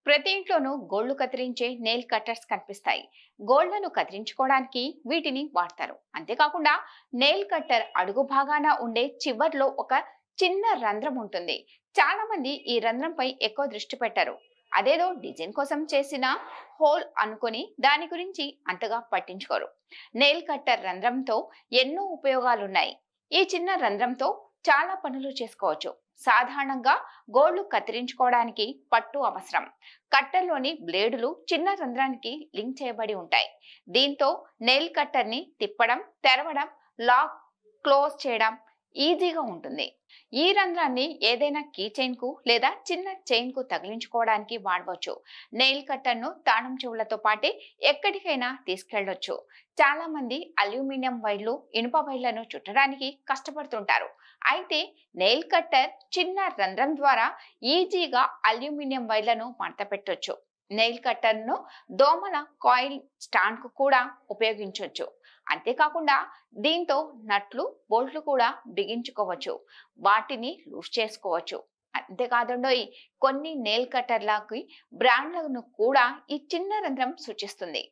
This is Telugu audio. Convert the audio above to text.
ప్రతి ఇంట్లోనూ గోళ్లు కత్తిరించే నెయిల్ కట్టర్స్ కనిపిస్తాయి. గోళ్లను కత్తిరించుకోవడానికి వీటిని వాడతారు. అంతేకాకుండా నెయిల్ కట్టర్ అడుగు భాగాన ఉండే చివర్లో ఒక చిన్న రంధ్రం ఉంటుంది. చాలా మంది ఈ రంధ్రంపై ఎక్కువ దృష్టి పెట్టారు. అదేదో డిజైన్ కోసం చేసిన హోల్ అనుకుని దాని గురించి అంతగా పట్టించుకోరు. నెయిల్ కట్టర్ రంధ్రంతో ఎన్నో ఉపయోగాలున్నాయి. ఈ చిన్న రంధ్రంతో చాలా పనులు చేసుకోవచ్చు. సాధారణంగా గోళ్లు కత్తిరించుకోవడానికి పట్టు అవసరం. కట్టర్లోని బ్లేడులు చిన్న రంధ్రానికి లింక్ చేయబడి ఉంటాయి. దీంతో నెయిల్ కట్టర్ని తిప్పడం, తెరవడం, లాక్, క్లోజ్ చేయడం ఈజీగా ఉంటుంది. ఈ రంధ్రాన్ని ఏదైనా కీ చైన్ కు లేదా చిన్న చైన్ కు తగిలించుకోవడానికి వాడవచ్చు. నెయిల్ కట్టర్ను తాళం చెవులతో పాటే ఎక్కడికైనా తీసుకెళ్లొచ్చు. చాలా మంది అల్యూమినియం వైర్లు, ఇనుప వైర్లను చుట్టడానికి కష్టపడుతుంటారు. అయితే నెయిల్ కట్టర్ చిన్న రంధ్రం ద్వారా ఈజీగా అల్యూమినియం వైర్లను మడత పెట్టొచ్చు. నెయిల్ కట్టర్ను దోమల కాయిల్ స్టాండ్ కు కూడా ఉపయోగించవచ్చు. అంతేకాకుండా దీంతో నట్లు, బోల్ట్లు కూడా బిగించుకోవచ్చు. వాటిని లూజ్ చేసుకోవచ్చు. అంతేకాదండోయ్, కొన్ని నెయిల్ కట్టర్లకి బ్రాండ్లను కూడా ఈ చిన్న రంధ్రం సూచిస్తుంది.